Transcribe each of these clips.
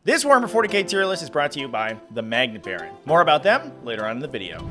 This Warhammer 40k tier list is brought to you by the Magnet Baron. More about them later on in the video.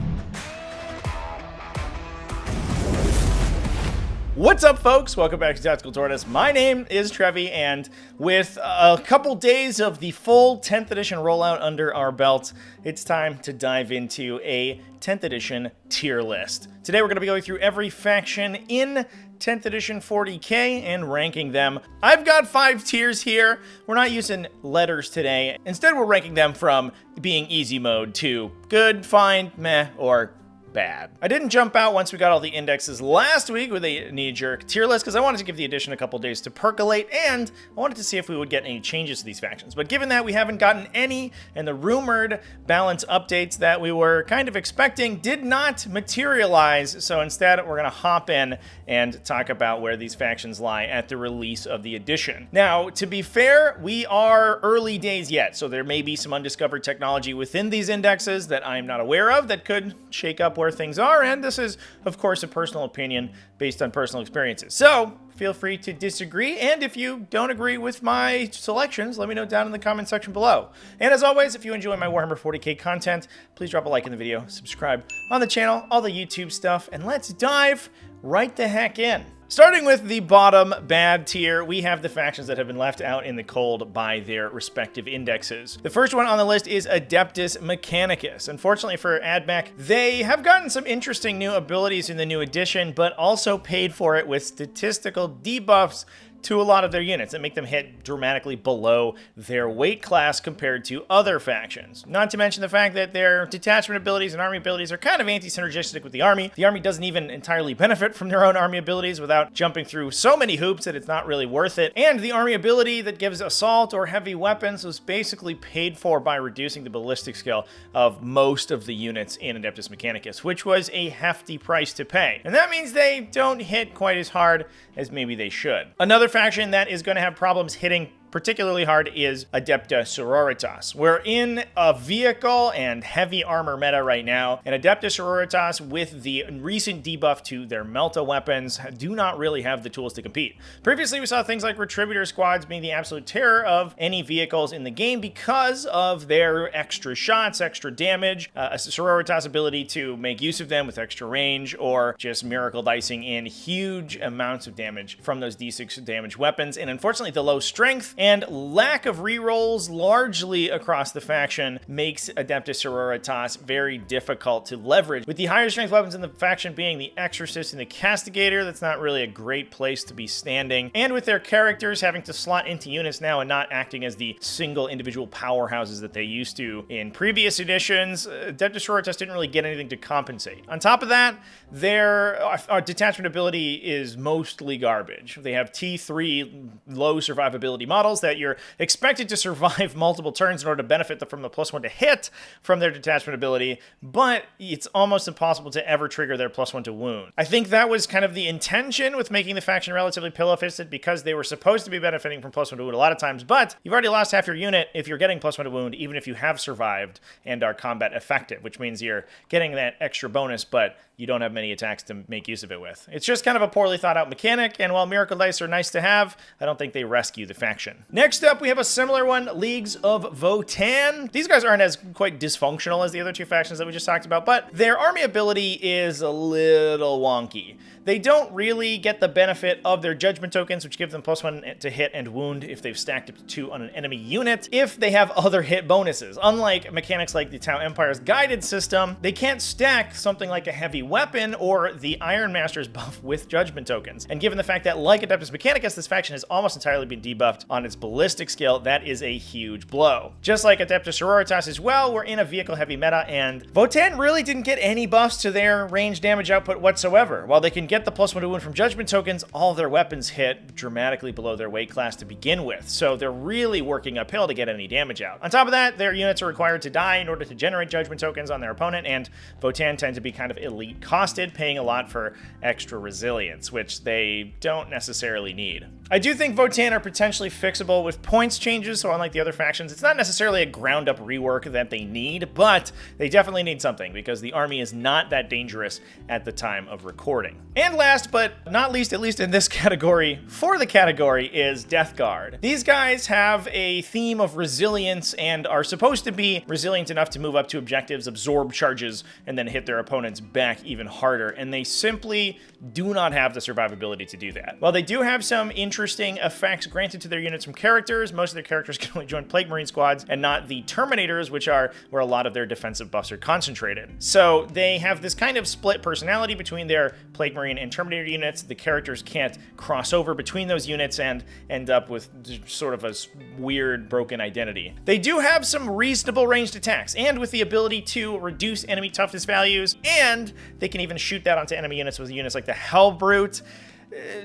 What's up, folks? Welcome back to TacticalTortoise. My name is Trevi, and with a couple days of the full 10th edition rollout under our belt, it's time to dive into a 10th edition tier list. Today we're going to be going through every faction in 10th edition 40k and ranking them. I've got 5 tiers here. We're not using letters today. Instead, we're ranking them from being easy mode to good, fine, meh, or bad. I didn't jump out once we got all the indexes last week with a knee-jerk tier list because I wanted to give the edition a couple days to percolate, and I wanted to see if we would get any changes to these factions. But given that we haven't gotten any, and the rumored balance updates that we were kind of expecting did not materialize, so instead we're going to hop in and talk about where these factions lie at the release of the edition. Now, to be fair, we are early days yet, so there may be some undiscovered technology within these indexes that I'm not aware of that could shake up where things are, and this is, of course, a personal opinion based on personal experiences. So feel free to disagree, and if you don't agree with my selections, let me know down in the comment section below. And as always, if you enjoy my Warhammer 40k content, please drop a like in the video, subscribe on the channel, all the YouTube stuff, and let's dive right the heck in. Starting with the bottom bad tier, we have the factions that have been left out in the cold by their respective indexes. The first one on the list is Adeptus Mechanicus. Unfortunately for AdMech, they have gotten some interesting new abilities in the new edition, but also paid for it with statistical debuffs to a lot of their units that make them hit dramatically below their weight class compared to other factions. Not to mention the fact that their detachment abilities and army abilities are kind of anti-synergistic with the army. The army doesn't even entirely benefit from their own army abilities without jumping through so many hoops that it's not really worth it. And the army ability that gives assault or heavy weapons was basically paid for by reducing the ballistic skill of most of the units in Adeptus Mechanicus, which was a hefty price to pay. And that means they don't hit quite as hard as maybe they should. Another faction that is going to have problems hitting particularly hard is Adepta Sororitas. We're in a vehicle and heavy armor meta right now, and Adepta Sororitas, with the recent debuff to their Melta weapons, do not really have the tools to compete. Previously, we saw things like Retributor squads being the absolute terror of any vehicles in the game because of their extra shots, extra damage, a Sororitas ability to make use of them with extra range, or just miracle dicing in huge amounts of damage from those D6 damage weapons. And unfortunately, the low strength and lack of rerolls largely across the faction makes Adeptus Sororitas very difficult to leverage. With the higher strength weapons in the faction being the Exorcist and the Castigator, that's not really a great place to be standing. And with their characters having to slot into units now and not acting as the single individual powerhouses that they used to in previous editions, Adeptus Sororitas didn't really get anything to compensate. On top of that, their detachment ability is mostly garbage. They have T3 low survivability models that you're expected to survive multiple turns in order to benefit from the +1 to hit from their detachment ability, but it's almost impossible to ever trigger their +1 to wound. I think that was kind of the intention with making the faction relatively pillow-fisted, because they were supposed to be benefiting from +1 to wound a lot of times, but you've already lost half your unit if you're getting +1 to wound, even if you have survived and are combat effective, which means you're getting that extra bonus, but you don't have many attacks to make use of it with. It's just kind of a poorly thought out mechanic, and while Miracle Dice are nice to have, I don't think they rescue the faction. Next up, we have a similar one, Leagues of Votann. These guys aren't as quite dysfunctional as the other two factions that we just talked about, but their army ability is a little wonky. They don't really get the benefit of their judgment tokens, which give them +1 to hit and wound if they've stacked up to 2 on an enemy unit, if they have other hit bonuses. Unlike mechanics like the Tau Empire's guided system, they can't stack something like a heavy weapon or the Iron Master's buff with judgment tokens. And given the fact that, like Adeptus Mechanicus, this faction has almost entirely been debuffed on its ballistic skill, that is a huge blow. Just like Adeptus Sororitas as well, we're in a vehicle heavy meta, and Votann really didn't get any buffs to their range damage output whatsoever. While they can get the +1 to wound from judgment tokens, all their weapons hit dramatically below their weight class to begin with, so they're really working uphill to get any damage out. On top of that, their units are required to die in order to generate judgment tokens on their opponent, and Votann tend to be kind of elite costed, paying a lot for extra resilience, which they don't necessarily need. I do think Votann are potentially fixable with points changes, so unlike the other factions, it's not necessarily a ground-up rework that they need, but they definitely need something, because the army is not that dangerous at the time of recording. And last but not least, at least in this category, for the category, is Death Guard. These guys have a theme of resilience and are supposed to be resilient enough to move up to objectives, absorb charges, and then hit their opponents back even harder, and they simply do not have the survivability to do that. While they do have some interesting effects granted to their units from characters, most of their characters can only join Plague Marine squads and not the Terminators, which are where a lot of their defensive buffs are concentrated. So they have this kind of split personality between their Plague Marine and Terminator units. The characters can't cross over between those units and end up with sort of a weird broken identity. They do have some reasonable ranged attacks, and with the ability to reduce enemy toughness values, and they can even shoot that onto enemy units with units like the Hellbrute.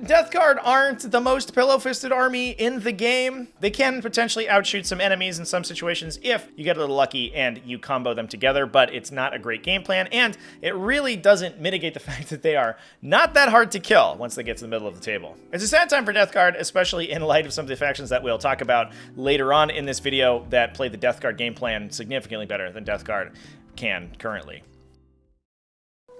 Death Guard aren't the most pillow-fisted army in the game. They can potentially outshoot some enemies in some situations if you get a little lucky and you combo them together, but it's not a great game plan, and it really doesn't mitigate the fact that they are not that hard to kill once they get to the middle of the table. It's a sad time for Death Guard, especially in light of some of the factions that we'll talk about later on in this video that play the Death Guard game plan significantly better than Death Guard can currently.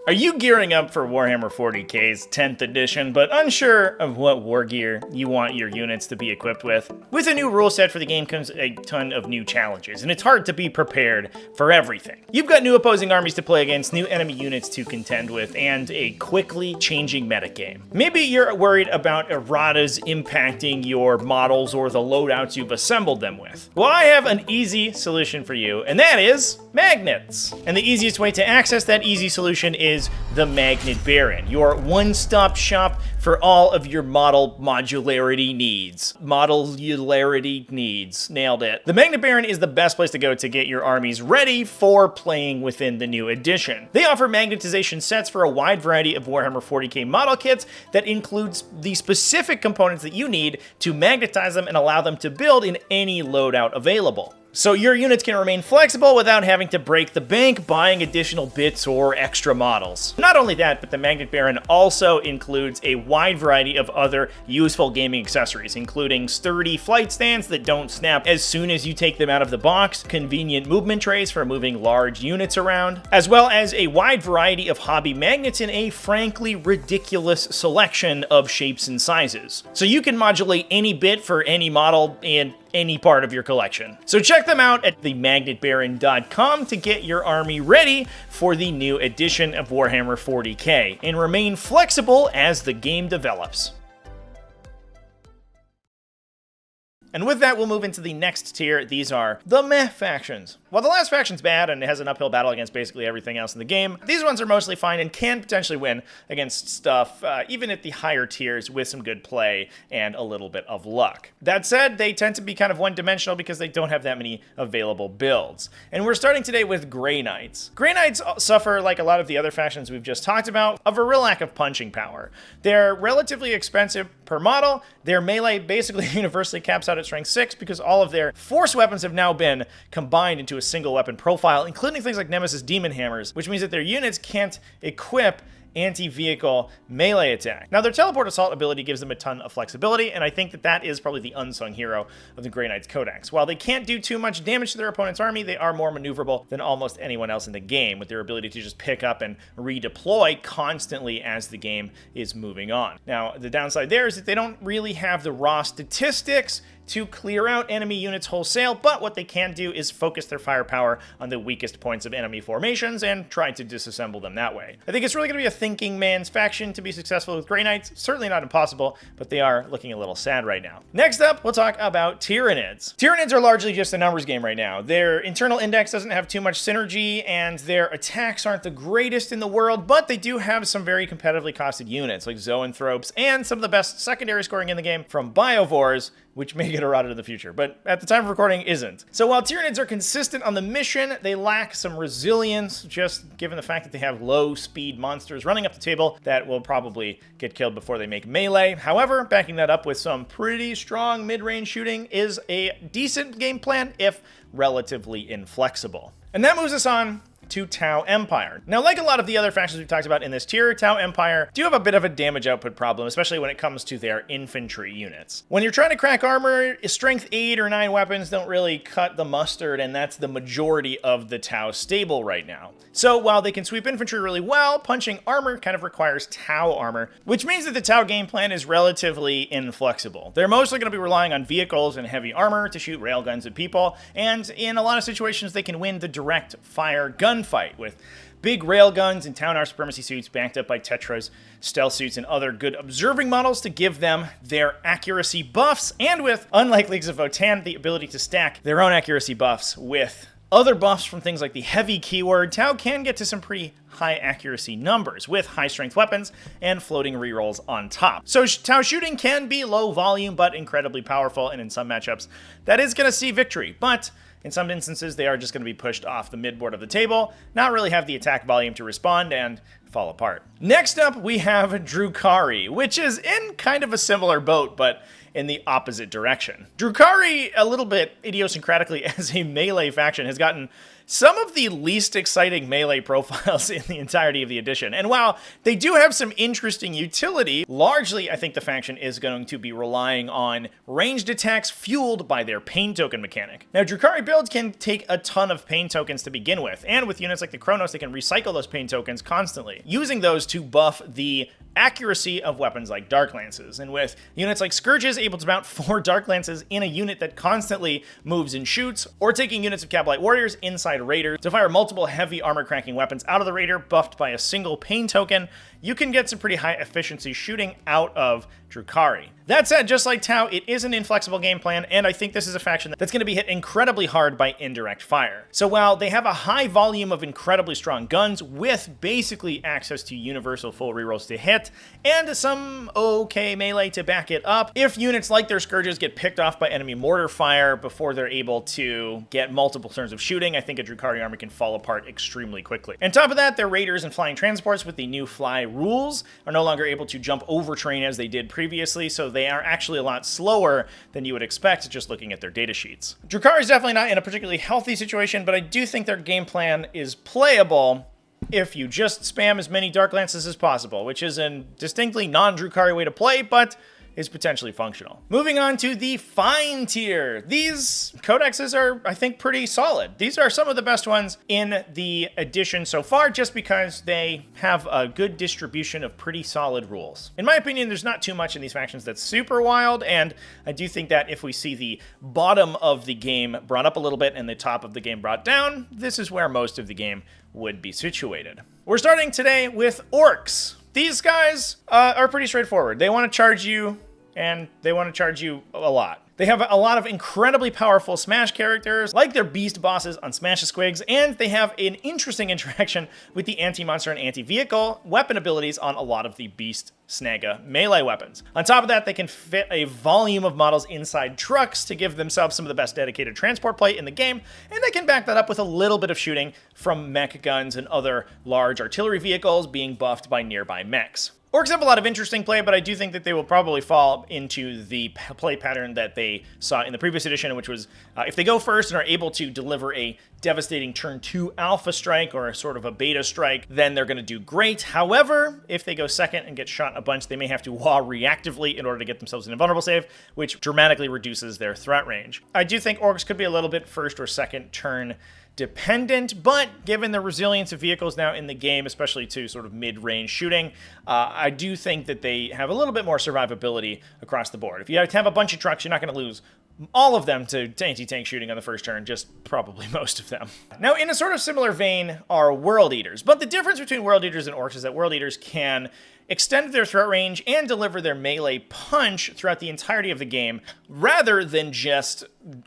Are you gearing up for Warhammer 40k's 10th edition, but unsure of what war gear you want your units to be equipped with? With a new rule set for the game comes a ton of new challenges, and it's hard to be prepared for everything. You've got new opposing armies to play against, new enemy units to contend with, and a quickly changing metagame. Maybe you're worried about erratas impacting your models or the loadouts you've assembled them with. Well, I have an easy solution for you, and that is magnets. And the easiest way to access that easy solution is the Magnet Baron, your one-stop shop for all of your model modularity needs. Modularity needs. Nailed it. The Magnet Baron is the best place to go to get your armies ready for playing within the new edition. They offer magnetization sets for a wide variety of Warhammer 40k model kits that includes the specific components that you need to magnetize them and allow them to build in any loadout available. So your units can remain flexible without having to break the bank buying additional bits or extra models. Not only that, but the Magnet Baron also includes a wide variety of other useful gaming accessories, including sturdy flight stands that don't snap as soon as you take them out of the box, convenient movement trays for moving large units around, as well as a wide variety of hobby magnets in a frankly ridiculous selection of shapes and sizes. So you can modulate any bit for any model in any part of your collection. So check them out at themagnetbaron.com to get your army ready for the new edition of Warhammer 40k and remain flexible as the game develops. And with that, we'll move into the next tier. These are the meh factions. While the last faction's bad and it has an uphill battle against basically everything else in the game, these ones are mostly fine and can potentially win against stuff, even at the higher tiers, with some good play and a little bit of luck. That said, they tend to be kind of one-dimensional because they don't have that many available builds. And we're starting today with Grey Knights. Grey Knights suffer, like a lot of the other factions we've just talked about, of a real lack of punching power. They're relatively expensive per model. Their melee basically universally caps out at strength 6 because all of their force weapons have now been combined into a single weapon profile, including things like Nemesis Demon Hammers, which means that their units can't equip anti-vehicle melee attack. Now, their teleport assault ability gives them a ton of flexibility, and I think that that is probably the unsung hero of the Grey Knights Codex. While they can't do too much damage to their opponent's army, they are more maneuverable than almost anyone else in the game, with their ability to just pick up and redeploy constantly as the game is moving on. Now, the downside there is that they don't really have the raw statistics to clear out enemy units wholesale, but what they can do is focus their firepower on the weakest points of enemy formations and try to disassemble them that way. I think it's really going to be a thinking man's faction to be successful with Grey Knights. Certainly not impossible, but they are looking a little sad right now. Next up, we'll talk about Tyranids. Tyranids are largely just a numbers game right now. Their internal index doesn't have too much synergy, and their attacks aren't the greatest in the world, but they do have some very competitively costed units like Zoanthropes and some of the best secondary scoring in the game from Biovores, which may get eroded in the future, but at the time of recording isn't. So while Tyranids are consistent on the mission, they lack some resilience, just given the fact that they have low-speed monsters running up the table that will probably get killed before they make melee. However, backing that up with some pretty strong mid-range shooting is a decent game plan, if relatively inflexible. And that moves us on to Tau Empire. Now, like a lot of the other factions we've talked about in this tier, Tau Empire do have a bit of a damage output problem, especially when it comes to their infantry units. When you're trying to crack armor, strength 8 or 9 weapons don't really cut the mustard, and that's the majority of the Tau stable right now. So while they can sweep infantry really well, punching armor kind of requires Tau armor, which means that the Tau game plan is relatively inflexible. They're mostly going to be relying on vehicles and heavy armor to shoot railguns at people, and in a lot of situations they can win the direct fire gunfight with big railguns and Town Arm Supremacy suits backed up by Tetras, stealth suits, and other good observing models to give them their accuracy buffs, and with, unlike Leagues of Votann, the ability to stack their own accuracy buffs with other buffs from things like the heavy keyword. Tau can get to some pretty high accuracy numbers with high strength weapons and floating rerolls on top. So Tau shooting can be low volume but incredibly powerful, and in some matchups that is going to see victory, but in some instances they are just going to be pushed off the midboard of the table, not really have the attack volume to respond, and fall apart. Next up we have Drukhari, which is in kind of a similar boat but in the opposite direction. Drukhari, a little bit idiosyncratically as a melee faction, has gotten some of the least exciting melee profiles in the entirety of the edition. And while they do have some interesting utility, largely I think the faction is going to be relying on ranged attacks fueled by their pain token mechanic. Now, Drukhari builds can take a ton of pain tokens to begin with, and with units like the Chronos, they can recycle those pain tokens constantly, using those to buff the accuracy of weapons like Dark Lances. And with units like Scourges able to mount 4 Dark Lances in a unit that constantly moves and shoots, or taking units of Cabalite Warriors inside Raiders to fire multiple heavy armor cracking weapons out of the Raider buffed by a single pain token, you can get some pretty high efficiency shooting out of Drukhari. That said, just like Tau, it is an inflexible game plan, and I think this is a faction that's going to be hit incredibly hard by indirect fire. So while they have a high volume of incredibly strong guns with basically access to universal full rerolls to hit, and some okay melee to back it up, if units like their Scourges get picked off by enemy mortar fire before they're able to get multiple turns of shooting, I think a Drukhari army can fall apart extremely quickly. On top of that, their Raiders and Flying Transports with the new fly rules are no longer able to jump over terrain as they did previously, so they are actually a lot slower than you would expect just looking at their data sheets. Drukhari is definitely not in a particularly healthy situation, but I do think their game plan is playable if you just spam as many Dark Lances as possible, which is a distinctly non-Drukhari way to play, but is potentially functional. Moving on to the fine tier. These codexes are, I think, pretty solid. These are some of the best ones in the edition so far, just because they have a good distribution of pretty solid rules. In my opinion, there's not too much in these factions that's super wild, and I do think that if we see the bottom of the game brought up a little bit and the top of the game brought down, this is where most of the game would be situated. We're starting today with Orks. These guys are pretty straightforward. They want to charge you, and they want to charge you a lot. They have a lot of incredibly powerful Smash characters, like their beast bosses on Smash Squigs, and they have an interesting interaction with the anti-monster and anti-vehicle weapon abilities on a lot of the beast Snaga melee weapons. On top of that, they can fit a volume of models inside trucks to give themselves some of the best dedicated transport play in the game, and they can back that up with a little bit of shooting from mech guns and other large artillery vehicles being buffed by nearby mechs. Orks have a lot of interesting play, but I do think that they will probably fall into the play pattern that they saw in the previous edition, which was if they go first and are able to deliver a devastating turn 2 alpha strike or a sort of a beta strike, then they're going to do great. However, if they go second and get shot a bunch, they may have to wah reactively in order to get themselves an invulnerable save, which dramatically reduces their threat range. I do think Orks could be a little bit first or second turn dependent, but given the resilience of vehicles now in the game, especially to sort of mid-range shooting, I do think that they have a little bit more survivability across the board. If you have a bunch of trucks, you're not going to lose all of them to anti-tank shooting on the first turn, just probably most of them. Now, in a sort of similar vein are World Eaters, but the difference between World Eaters and Orks is that World Eaters can extend their threat range and deliver their melee punch throughout the entirety of the game, rather than just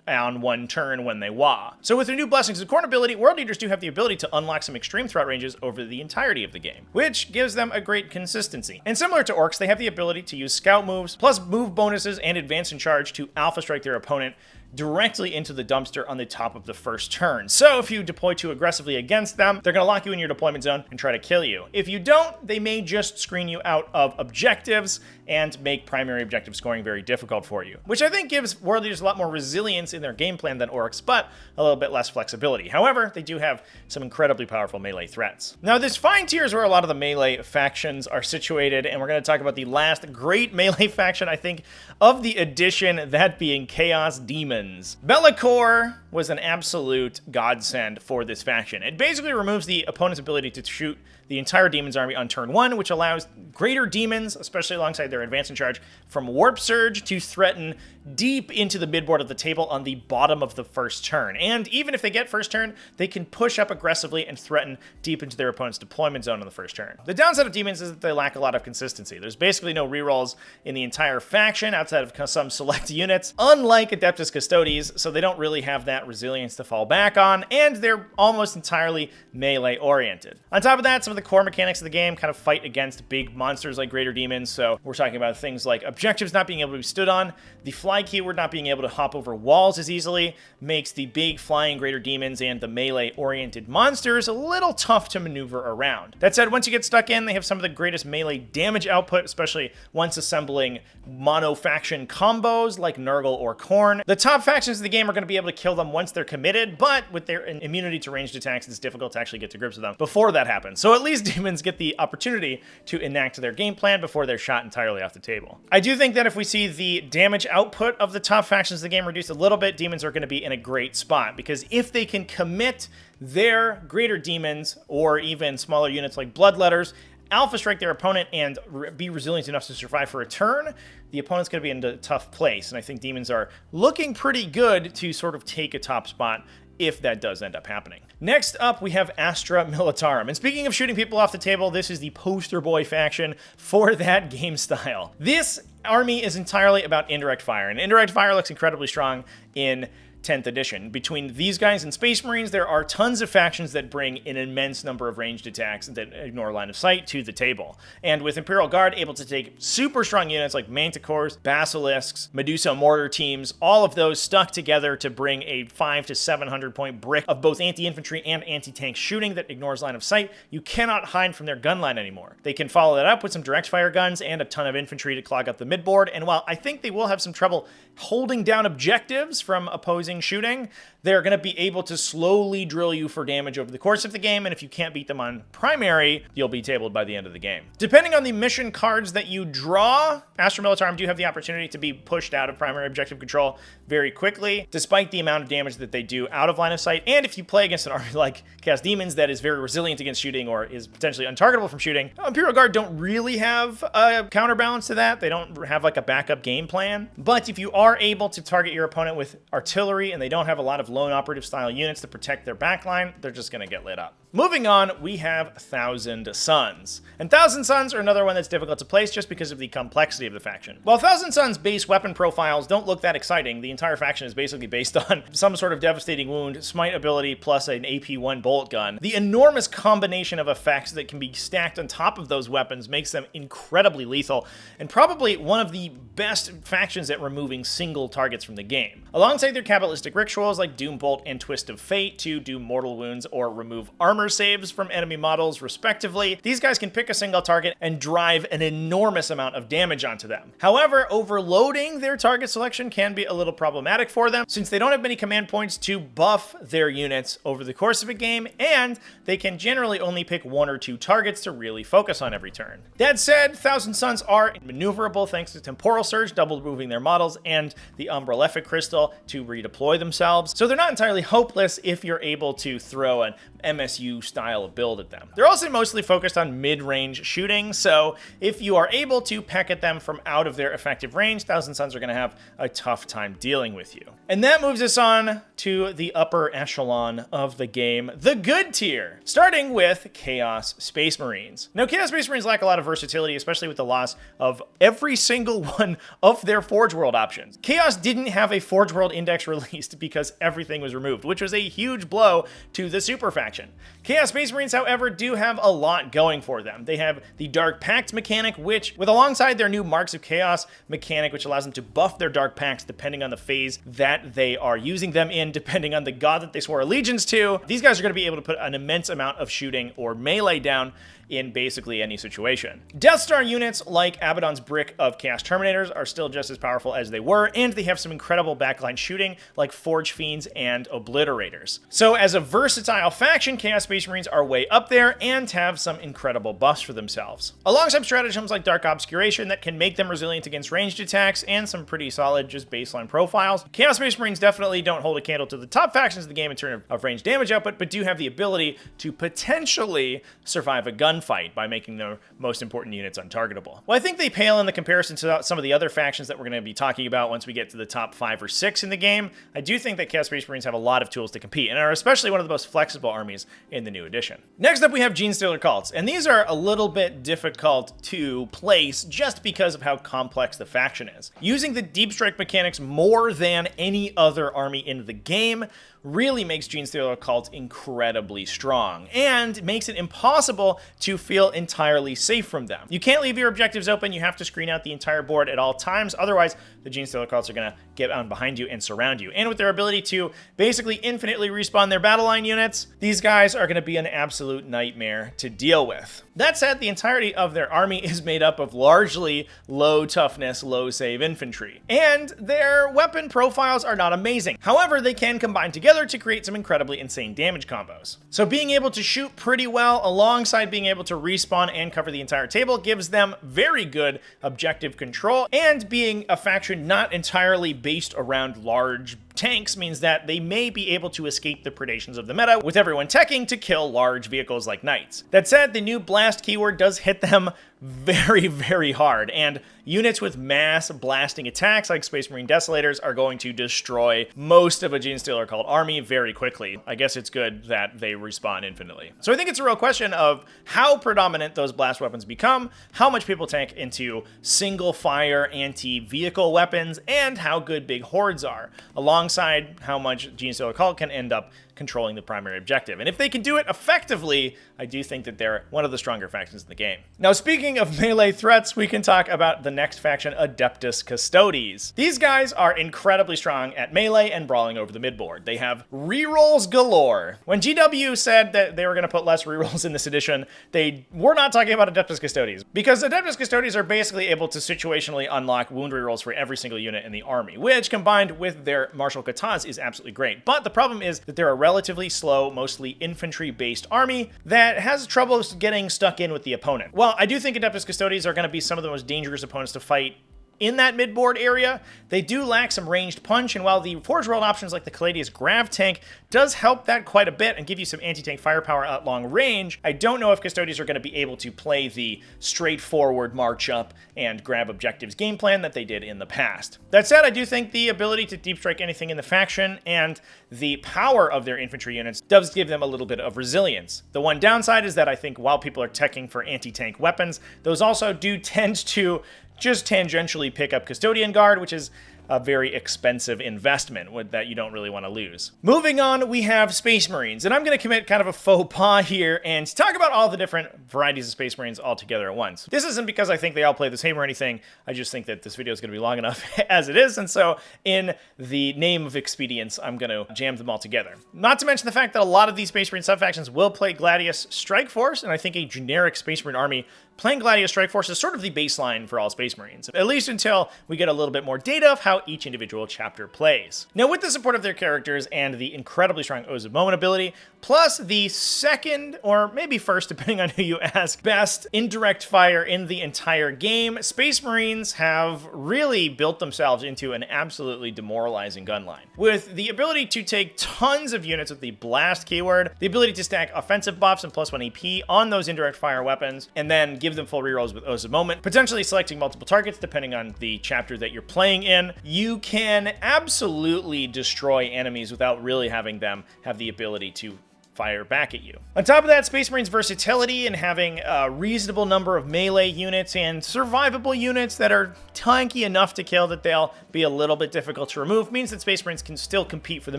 on one turn when they wah. So with their new Blessings of Corn ability, World Eaters do have the ability to unlock some extreme threat ranges over the entirety of the game, which gives them a great consistency. And similar to Orks, they have the ability to use scout moves, plus move bonuses and advance and charge to alpha strike their opponent directly into the dumpster on the top of the first turn. So if you deploy too aggressively against them, they're going to lock you in your deployment zone and try to kill you. If you don't, they may just screen you out of objectives and make primary objective scoring very difficult for you, which I think gives World Leaders a lot more resilience in their game plan than Orks, but a little bit less flexibility. However, they do have some incredibly powerful melee threats. Now, this fine tier is where a lot of the melee factions are situated, and we're going to talk about the last great melee faction, I think, of the edition, that being Chaos Demons. Be'lakor was an absolute godsend for this faction. It basically removes the opponent's ability to shoot the entire Demons army on turn 1, which allows greater demons, especially alongside their advance in charge, from Warp Surge to threaten deep into the midboard of the table on the bottom of the first turn. And even if they get first turn, they can push up aggressively and threaten deep into their opponent's deployment zone on the first turn. The downside of Demons is that they lack a lot of consistency. There's basically no rerolls in the entire faction outside of some select units, unlike Adeptus Custodes, so they don't really have that resilience to fall back on, and they're almost entirely melee oriented. On top of that, some of the core mechanics of the game kind of fight against big monsters like greater demons, so we're talking about things like objectives not being able to be stood on, the fly keyword not being able to hop over walls as easily, makes the big flying greater demons and the melee oriented monsters a little tough to maneuver around. That said, once you get stuck in, they have some of the greatest melee damage output, especially once assembling mono faction combos like Nurgle or Khorne. The top factions of the game are going to be able to kill them once they're committed, but with their immunity to ranged attacks, it's difficult to actually get to grips with them before that happens. So at least Demons get the opportunity to enact their game plan before they're shot entirely off the table. I do think that if we see the damage output of the top factions of the game reduced a little bit, Demons are going to be in a great spot, because if they can commit their greater demons or even smaller units like Bloodletters, alpha strike their opponent and be resilient enough to survive for a turn, the opponent's going to be in a tough place. And I think Demons are looking pretty good to sort of take a top spot if that does end up happening. Next up, we have Astra Militarum. And speaking of shooting people off the table, this is the poster boy faction for that game style. This army is entirely about indirect fire, and indirect fire looks incredibly strong in 10th edition. Between these guys and Space Marines, there are tons of factions that bring an immense number of ranged attacks that ignore line of sight to the table. And with Imperial Guard able to take super strong units like Manticores, Basilisks, Medusa mortar teams, all of those stuck together to bring a 500 to 700 point brick of both anti-infantry and anti-tank shooting that ignores line of sight, you cannot hide from their gun line anymore. They can follow that up with some direct fire guns and a ton of infantry to clog up the midboard, and while I think they will have some trouble holding down objectives from opposing shooting, they're going to be able to slowly drill you for damage over the course of the game, and if you can't beat them on primary, you'll be tabled by the end of the game. Depending on the mission cards that you draw, Astra Militarum do have the opportunity to be pushed out of primary objective control very quickly, despite the amount of damage that they do out of line of sight. And if you play against an army like Chaos Demons that is very resilient against shooting or is potentially untargetable from shooting, Imperial Guard don't really have a counterbalance to that. They don't have like a backup game plan. But if you are able to target your opponent with artillery and they don't have a lot of lone operative style units to protect their backline, they're just going to get lit up. Moving on, we have Thousand Sons. And Thousand Sons are another one that's difficult to place just because of the complexity of the faction. While Thousand Sons' base weapon profiles don't look that exciting, the entire faction is basically based on some sort of devastating wound, smite ability, plus an AP1 bolt gun. The enormous combination of effects that can be stacked on top of those weapons makes them incredibly lethal, and probably one of the best factions at removing single targets from the game. Alongside their cabalistic rituals like Doom Bolt and Twist of Fate to do mortal wounds or remove armor saves from enemy models respectively, these guys can pick a single target and drive an enormous amount of damage onto them. However, overloading their target selection can be a little problematic for them since they don't have many command points to buff their units over the course of a game, and they can generally only pick one or two targets to really focus on every turn. That said, Thousand Sons are maneuverable thanks to Temporal Surge, double moving their models, and the Umbralefic Crystal to redeploy themselves, so they're not entirely hopeless if you're able to throw an MSU style of build at them. They're also mostly focused on mid-range shooting, so if you are able to peck at them from out of their effective range, Thousand Sons are going to have a tough time dealing with you. And that moves us on to the upper echelon of the game, the good tier, starting with Chaos Space Marines. Now, Chaos Space Marines lack a lot of versatility, especially with the loss of every single one of their Forge World options. Chaos didn't have a Forge World index released because everything was removed, which was a huge blow to the super faction. faction. Chaos Space Marines, however, do have a lot going for them. They have the Dark Pact mechanic, which, with alongside their new Marks of Chaos mechanic, which allows them to buff their Dark Pacts depending on the phase that they are using them in, depending on the god that they swore allegiance to. These guys are going to be able to put an immense amount of shooting or melee down in basically any situation. Death Star units like Abaddon's Brick of Chaos Terminators are still just as powerful as they were, and they have some incredible backline shooting like Forge Fiends and Obliterators. So as a versatile faction, Chaos Space Marines are way up there and have some incredible buffs for themselves. Alongside stratagems like Dark Obscuration that can make them resilient against ranged attacks and some pretty solid just baseline profiles, Chaos Space Marines definitely don't hold a candle to the top factions of the game in terms of ranged damage output, but do have the ability to potentially survive a gunfight by making their most important units untargetable. Well, I think they pale in the comparison to some of the other factions that we're going to be talking about once we get to the top 5 or 6 in the game. I do think that Chaos Space Marines have a lot of tools to compete and are especially one of the most flexible armies in the new edition. Next up, we have Genstealer Cults, and these are a little bit difficult to place just because of how complex the faction is. Using the Deep Strike mechanics more than any other army in the game really makes Genstealer Cults incredibly strong, and makes it impossible to feel entirely safe from them. You can't leave your objectives open, you have to screen out the entire board at all times, otherwise the Genstealer Cults are going to get on behind you and surround you. And with their ability to basically infinitely respawn their battle line units, these guys are going to be an absolute nightmare to deal with. That said, the entirety of their army is made up of largely low toughness, low save infantry, and their weapon profiles are not amazing. However, they can combine together to create some incredibly insane damage combos. So being able to shoot pretty well alongside being able to respawn and cover the entire table gives them very good objective control, and being a faction not entirely based around large tanks means that they may be able to escape the predations of the meta, with everyone teching to kill large vehicles like knights. That said, the new blast keyword does hit them very, very hard, and units with mass blasting attacks like Space Marine Desolators are going to destroy most of a Genestealer Cult army very quickly. I guess it's good that they respawn infinitely. So I think it's a real question of how predominant those blast weapons become, how much people tank into single fire anti-vehicle weapons, and how good big hordes are, alongside how much Genestealer Cult can end up controlling the primary objective. And if they can do it effectively, I do think that they're one of the stronger factions in the game. Now, speaking of melee threats, we can talk about the next faction, Adeptus Custodes. These guys are incredibly strong at melee and brawling over the midboard. They have rerolls galore. When GW said that they were going to put less rerolls in this edition, they were not talking about Adeptus Custodes, because Adeptus Custodes are basically able to situationally unlock wound rerolls for every single unit in the army, which combined with their martial katas is absolutely great. But the problem is that they're a relatively slow, mostly infantry-based army that has trouble getting stuck in with the opponent. Well, I do think Adeptus Custodes are going to be some of the most dangerous opponents to fight in that midboard area. They do lack some ranged punch, and while the Forge World options like the Caladius Grav Tank does help that quite a bit and give you some anti-tank firepower at long range, I don't know if Custodes are going to be able to play the straightforward march up and grab objectives game plan that they did in the past. That said, I do think the ability to deep strike anything in the faction and the power of their infantry units does give them a little bit of resilience. The one downside is that I think while people are teching for anti-tank weapons, those also do tend to just tangentially pick up Custodian Guard, which is a very expensive investment that you don't really want to lose. Moving on, we have Space Marines, and I'm going to commit kind of a faux pas here and talk about all the different varieties of Space Marines all together at once. This isn't because I think they all play the same or anything. I just think that this video is going to be long enough as it is, and so in the name of expedience, I'm going to jam them all together. Not to mention the fact that a lot of these Space Marine subfactions will play Gladius Strike Force, and I think a generic Space Marine army playing Gladius Strike Force is sort of the baseline for all Space Marines, at least until we get a little bit more data of how each individual chapter plays. Now, with the support of their characters and the incredibly strong Oaths of Moment ability, plus the second, or maybe first, depending on who you ask, best indirect fire in the entire game, Space Marines have really built themselves into an absolutely demoralizing gun line. With the ability to take tons of units with the blast keyword, the ability to stack offensive buffs and +1 AP on those indirect fire weapons, and then give them full rerolls with Oaths of Moment, potentially selecting multiple targets depending on the chapter that you're playing in, you can absolutely destroy enemies without really having them have the ability to fire back at you. On top of that, Space Marine's versatility and having a reasonable number of melee units and survivable units that are tanky enough to kill that they'll be a little bit difficult to remove means that Space Marines can still compete for the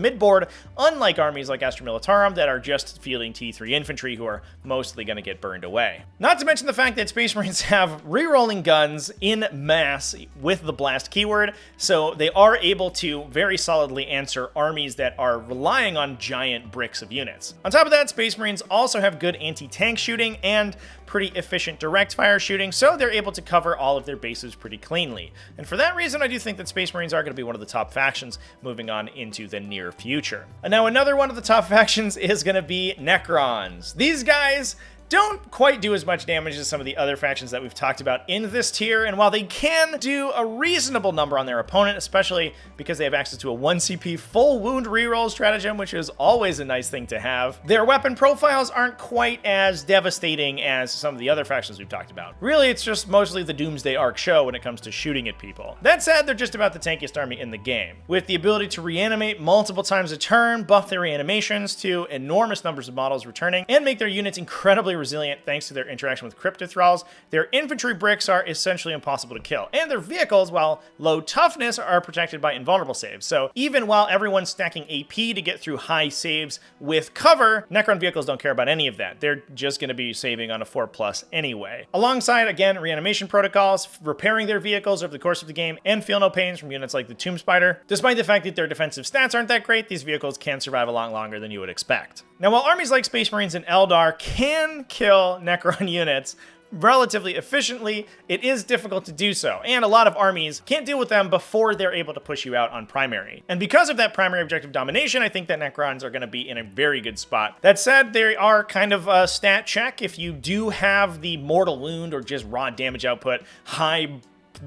midboard, unlike armies like Astra Militarum that are just fielding T3 infantry who are mostly going to get burned away. Not to mention the fact that Space Marines have rerolling guns in mass with the blast keyword, so they are able to very solidly answer armies that are relying on giant bricks of units. On top of that, Space Marines also have good anti-tank shooting and pretty efficient direct fire shooting, so they're able to cover all of their bases pretty cleanly. And for that reason, I do think that Space Marines are going to be one of the top factions moving on into the near future. And now another one of the top factions is going to be Necrons. These guys don't quite do as much damage as some of the other factions that we've talked about in this tier, and while they can do a reasonable number on their opponent, especially because they have access to a 1 CP full wound reroll stratagem, which is always a nice thing to have, their weapon profiles aren't quite as devastating as some of the other factions we've talked about. Really, it's just mostly the Doomsday Arc show when it comes to shooting at people. That said, they're just about the tankiest army in the game, with the ability to reanimate multiple times a turn, buff their reanimations to enormous numbers of models returning, and make their units incredibly resilient thanks to their interaction with Cryptid Thralls. Their infantry bricks are essentially impossible to kill, and their vehicles, while low toughness, are protected by invulnerable saves. So even while everyone's stacking AP to get through high saves with cover, Necron vehicles don't care about any of that. They're just going to be saving on a 4+ anyway. Alongside, again, reanimation protocols, repairing their vehicles over the course of the game, and feel no pains from units like the Tomb Spider. Despite the fact that their defensive stats aren't that great, these vehicles can survive a lot longer than you would expect. Now, while armies like Space Marines and Eldar can kill Necron units relatively efficiently, it is difficult to do so, and a lot of armies can't deal with them before they're able to push you out on primary. And because of that primary objective domination, I think that Necrons are going to be in a very good spot. That said, they are kind of a stat check. If you do have the mortal wound or just raw damage output, high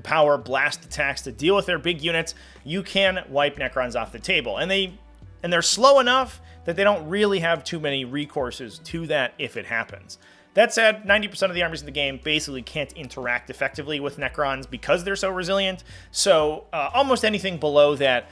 power blast attacks to deal with their big units, you can wipe Necrons off the table. And they're slow enough that they don't really have too many recourses to that if it happens. That said, 90% of the armies in the game basically can't interact effectively with Necrons because they're so resilient, so almost anything below that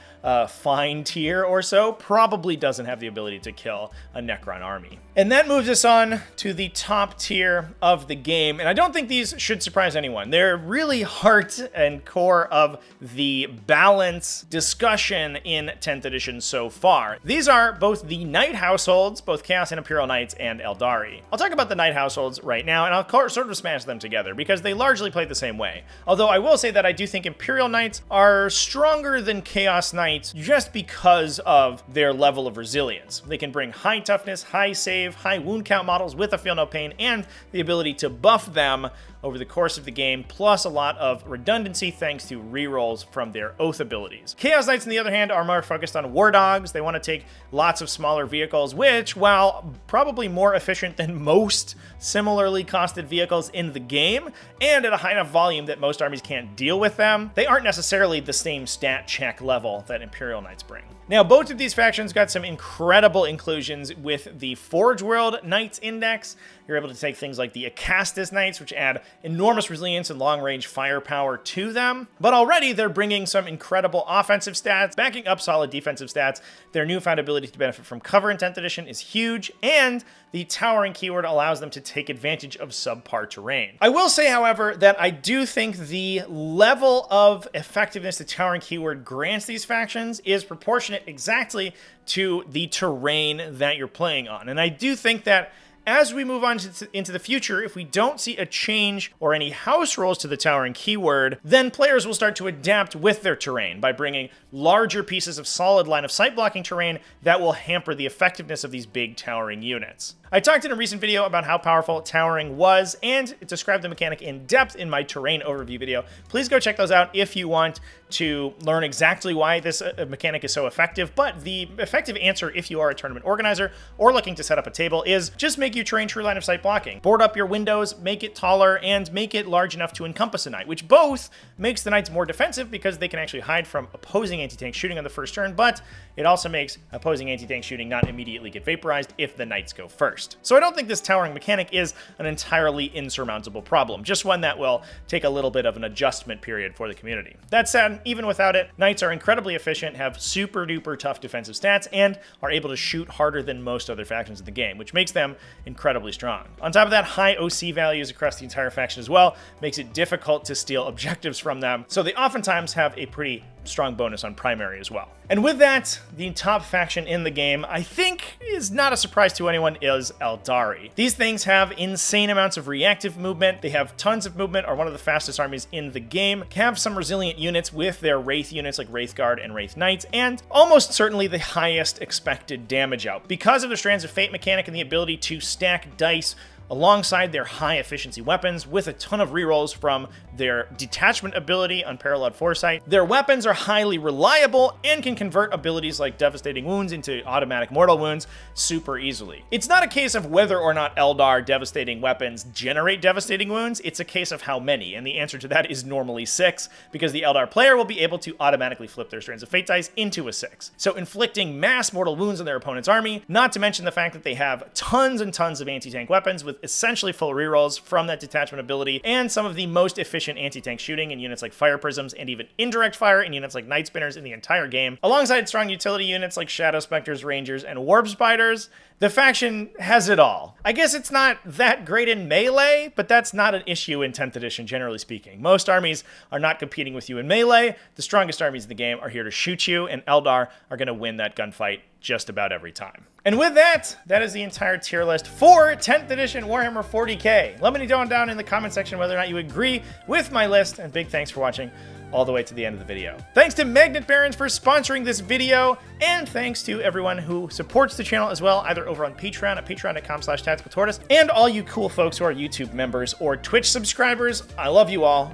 fine tier or so probably doesn't have the ability to kill a Necron army. And that moves us on to the top tier of the game, and I don't think these should surprise anyone. They're really heart and core of the balance discussion in 10th edition so far. These are both the Knight households, both Chaos and Imperial Knights and Aeldari. I'll talk about the Knight households right now, and I'll sort of smash them together because they largely play the same way. Although I will say that I do think Imperial Knights are stronger than Chaos Knights just because of their level of resilience. They can bring high toughness, high save, high wound count models with a feel no pain, and the ability to buff them over the course of the game, plus a lot of redundancy thanks to rerolls from their Oath abilities. Chaos Knights, on the other hand, are more focused on War Dogs. They want to take lots of smaller vehicles, which, while probably more efficient than most similarly costed vehicles in the game, and at a high enough volume that most armies can't deal with them, they aren't necessarily the same stat check level that Imperial Knights bring. Now, both of these factions got some incredible inclusions with the Forge World Knights Index. You're able to take things like the Acastus Knights, which add enormous resilience and long-range firepower to them. But already, they're bringing some incredible offensive stats, backing up solid defensive stats. Their newfound ability to benefit from cover in 10th edition is huge, and the Towering keyword allows them to take advantage of subpar terrain. I will say, however, that I do think the level of effectiveness the Towering keyword grants these factions is proportionate exactly to the terrain that you're playing on. And I do think that as we move on into the future, if we don't see a change or any house rolls to the Towering keyword, then players will start to adapt with their terrain by bringing larger pieces of solid line of sight blocking terrain that will hamper the effectiveness of these big Towering units. I talked in a recent video about how powerful Towering was and described the mechanic in depth in my terrain overview video. Please go check those out if you want to learn exactly why this mechanic is so effective. But the effective answer if you are a tournament organizer or looking to set up a table is just make your terrain true line of sight blocking. Board up your windows, make it taller, and make it large enough to encompass a knight, which both makes the knights more defensive because they can actually hide from opposing anti-tank shooting on the first turn, but it also makes opposing anti-tank shooting not immediately get vaporized if the knights go first. So I don't think this Towering mechanic is an entirely insurmountable problem, just one that will take a little bit of an adjustment period for the community. That said, even without it, Knights are incredibly efficient, have super duper tough defensive stats, and are able to shoot harder than most other factions in the game, which makes them incredibly strong. On top of that, high OC values across the entire faction as well makes it difficult to steal objectives from them, so they oftentimes have a pretty strong bonus on primary as well. And with that, the top faction in the game, I think is not a surprise to anyone, is Aeldari. These things have insane amounts of reactive movement, they have tons of movement, are one of the fastest armies in the game, have some resilient units with their Wraith units like Wraith Guard and Wraith Knights, and almost certainly the highest expected damage out. Because of their Strands of Fate mechanic and the ability to stack dice alongside their high efficiency weapons with a ton of rerolls from their detachment ability, Unparalleled Foresight. Their weapons are highly reliable and can convert abilities like Devastating Wounds into automatic mortal wounds super easily. It's not a case of whether or not Eldar devastating weapons generate devastating wounds, it's a case of how many, and the answer to that is normally 6, because the Eldar player will be able to automatically flip their Strands of Fate dice into a 6. So inflicting mass mortal wounds on their opponent's army, not to mention the fact that they have tons and tons of anti-tank weapons with essentially full rerolls from that detachment ability, and some of the most efficient anti-tank shooting in units like Fire Prisms, and even indirect fire in units like Night Spinners in the entire game, alongside strong utility units like Shadow Specters, Rangers, and Warp Spiders. The faction has it all. I guess it's not that great in melee, but that's not an issue in 10th edition, generally speaking. Most armies are not competing with you in melee. The strongest armies in the game are here to shoot you, and Eldar are going to win that gunfight just about every time. And with that, that is the entire tier list for 10th edition Warhammer 40k. Let me know down in the comment section whether or not you agree with my list, and big thanks for watching all the way to the end of the video. Thanks to Magnet Barons for sponsoring this video, and thanks to everyone who supports the channel as well, either over on Patreon at patreon.com/TacticalTortoise, and all you cool folks who are YouTube members or Twitch subscribers. I love you all.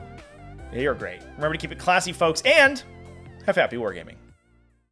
You're great. Remember to keep it classy, folks, and have happy wargaming.